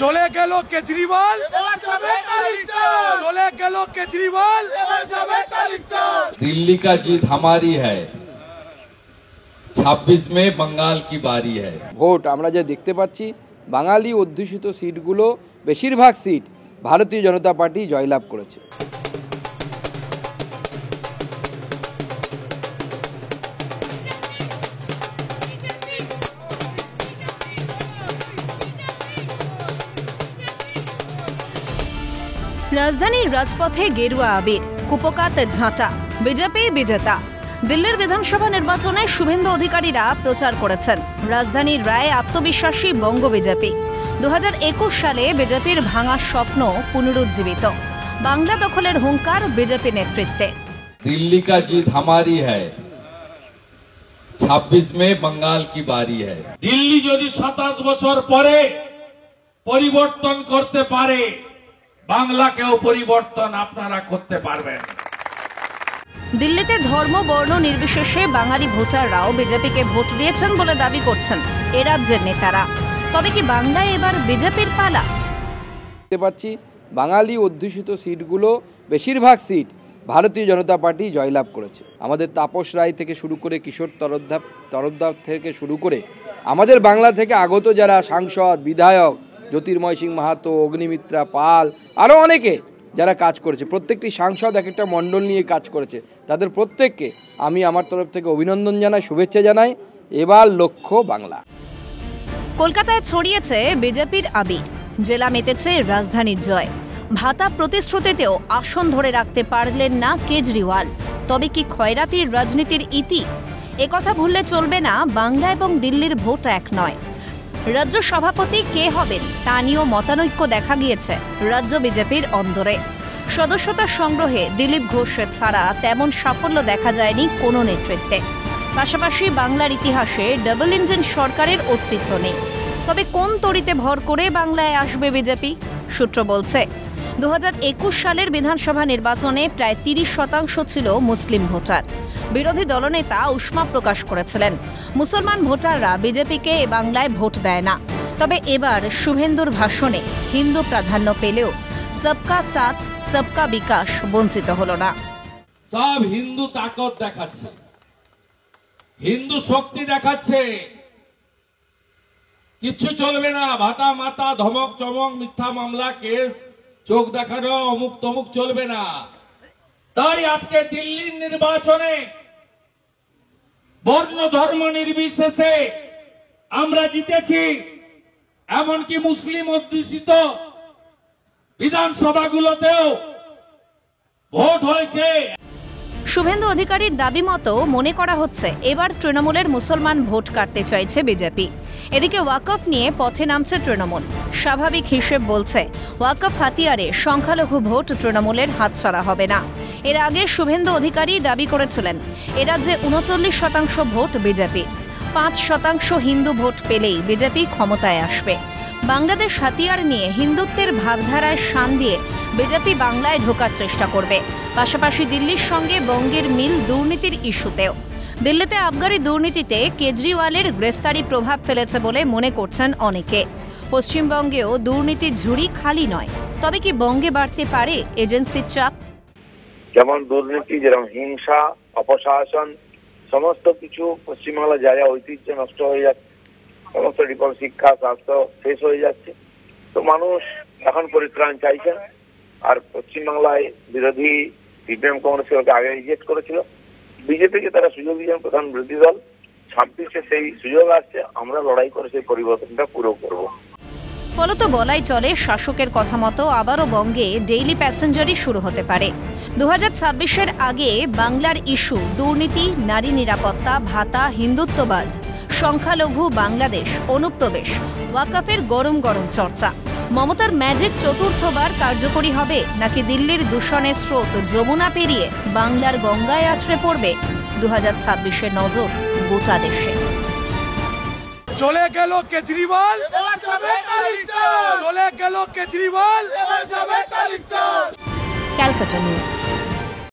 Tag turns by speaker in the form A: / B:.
A: চলে গেল কেজরিওয়াল, চলে গেল কেজরিওয়াল।
B: दिल्ली का जीत हमारी है, 26 में बंगाल की बारी है।
C: ভোট আমরা যা দেখতে পাচ্ছি, বাঙালি অধ্যুষিত সিটগুলো বেশিরভাগ সিট ভারতীয় জনতা পার্টি জয়লাভ করেছে।
D: রাজধানীর রাজপথে গেরুয়া আবির, কুপকাত ঝাঁটা, বিজেপি বিজেতা। দিল্লির বিধানসভা নির্বাচনে শুভেন্দু অধিকারীরা প্রচার করেছেন। রাজধানীর রায়ে আত্মবিশ্বাসী বঙ্গ বিজেপি। 2021 সালে বিজেপির ভাঙা স্বপ্ন পুনরুজ্জীবিত। বাংলা দখলের হুঙ্কার বিজেপি নেতৃত্বে।
B: दिल्ली का जीत हमारी है, 26 में बंगाल की बारी है।
E: দিল্লি যদি 27 বছর পরে পরিবর্তন করতে পারে, বাংলাকেও পরিবর্তন আপনারা করতে পারবেন।
D: দিল্লিতে ধর্ম বর্ণ নির্বিশেষে বাঙালি ভোটাররাও বিজেপিকে ভোট দিয়েছেন বলে দাবি করছেন এ রাজ্যের নেতারা। তবে কি বাংলায় এবার বিজেপির পালা?
C: দেখতে পাচ্ছি বাঙালি অধ্যুষিত সিটগুলো বেশিরভাগ সিট ভারতীয় জনতা পার্টি জয়লাভ করেছে। আমাদের তাপস রায় থেকে শুরু করে কিশোর তরফদার থেকে শুরু করে আমাদের বাংলা থেকে আগত যারা সাংসদ, বিধায়ক, জ্যোতির্ময় সিং মাহাতো, অগ্নিমিত্রা পাল, আরও অনেকে যারা কাজ করেছে, প্রত্যেকটি সাংসদ এক একটা মণ্ডল নিয়ে কাজ করেছে, তাদের প্রত্যেককে আমি আমার তরফ থেকে অভিনন্দন জানাই, শুভেচ্ছা জানাই। এবার লক্ষ্য বাংলা।
D: কলকাতায় ছড়িয়েছে বিজেপির আবির, জেলা মেতেছে রাজধানীর জয়। ভাতা প্রতিশ্রুতিতেও আসন ধরে রাখতে পারলেন না কেজরিওয়াল। তবে কি খয়রাতির রাজনীতির ইতি? একথা ভুললে চলবে না, বাংলা এবং দিল্লির ভোট এক নয়। রাজ্য সভাপতি কে হবেন তা নিয়েও মতানৈক্য দেখা গিয়েছে রাজ্য বিজেপির অন্দরে। সদস্যতা সংগ্রহে দিলীপ ঘোষ ছাড়া তেমন সাফল্য দেখা যায়নি কোনো নেতৃত্বে। পাশাপাশি বাংলার ইতিহাসে ডাবল ইঞ্জিন সরকারের অস্তিত্ব নেই। তবে কোন তরিতে ভর করে বাংলায় আসবে বিজেপি? সূত্র বলছে 2021 সালের বিধানসভা নির্বাচনে প্রায় 30% ছিল মুসলিম ভোটার। বিরোধী দলনেতা উষ্মা প্রকাশ করেছিলেন মুসলমান ভোটাররা বিজেপিকে এ বাংলায় ভোট দেয় না। তবে এবার শুভেন্দুর ভাষণে হিন্দু প্রাধান্য পেলেও সবকা সাথ সবকা বিকাশ বঞ্চিত হল না।
E: সব হিন্দু তাকত দেখাচ্ছে, হিন্দু শক্তি দেখাচ্ছে, কিছু চলবে না। ভাতা মাতা ধমক চমক মিথ্যা মামলা কেস চোখ দেখানো অমুক তমুক চলবে না। তাই আজকে দিল্লির নির্বাচনে বর্ণ ধর্ম নির্বিশেষে আমরা জিতেছি। এমনকি মুসলিম অধ্যুষিত বিধানসভাগুলোতেও ভোট হয়েছে।
D: শুভেন্দু অধিকারীর দাবি মতো মনে করা হচ্ছে এবার তৃণমূলের মুসলমান ভোট কাটতে চাইছে বিজেপি। এদিকে ওয়াকফ নিয়ে পথে নামছে তৃণমূল। স্বাভাবিক হিসেব বলছে ওয়াকফ হাতিয়ারে সংখ্যালঘু ভোট তৃণমূলের হাতছাড়া হবে না। এর আগে শুভেন্দু অধিকারী দাবি করেছিলেন এ রাজ্যে 39% ভোট বিজেপির। 5% হিন্দু ভোট পেলেই বিজেপি ক্ষমতায় আসবে। বাংলাদেশ হাতিয়ার নিয়ে হিন্দুত্বের ভাবধারায় শান দিয়ে বিজেপি বাংলায় ঢোকার চেষ্টা করবে। পাশাপাশি দিল্লির সঙ্গে বঙ্গের মিল দুর্নীতির ইস্যুতেও। দিল্লিতে আবগারি দুর্নীতিতে কেজরিওয়ালের গ্রেফতারি প্রভাব ফেলেছে বলে মনে করছেন অনেকে। পশ্চিমবঙ্গেও দুর্নীতির ঝুড়ি খালি নয়। তবে কি বঙ্গে বাড়তে পারে এজেন্সির চাপ?
F: যেমন দুর্নীতি, যেরকম হিংসা, অপশাসন, সমস্ত কিছু পশ্চিমবাংলা যা যা ঐতিহ্য নষ্ট হয়ে যাচ্ছে, সমস্ত রিপোর্ট, শিক্ষা, স্বাস্থ্য শেষ হয়ে যাচ্ছে। তো মানুষ এখন পরিত্রাণ চাইছেন। আর পশ্চিমবাংলায় বিরোধী সিপিএম কংগ্রেসকে আগে রিজেক্ট করেছিল, বিজেপিকে তারা সুযোগ দিয়েছেন প্রধান বিরোধী দল। 26-এ সেই সুযোগ আসছে, আমরা লড়াই করে সেই পরিবর্তনটা পুরো করব।
D: ফলত বলাই চলে শাসকের কথা মতো আবারও বঙ্গে ডেইলি প্যাসেঞ্জারই শুরু হতে পারে। 2026-এর আগে বাংলার ইস্যু দুর্নীতি, নারী নিরাপত্তা, ভাতা, হিন্দুত্ববাদ, সংখ্যালঘু, বাংলাদেশ, অনুপ্রবেশ, ওয়াকফের গরম গরম চর্চা। মমতার ম্যাজিক চতুর্থবার কার্যকরী হবে নাকি দিল্লির দূষণের স্রোত যমুনা পেরিয়ে বাংলার গঙ্গায় আছড়ে পড়বে? 2026-এর নজর গোটা দেশে।
A: চলে গেল কেজরিওয়াল, চলে গেল কেজরিওয়াল।
D: ক্যালকাটা নিউজ।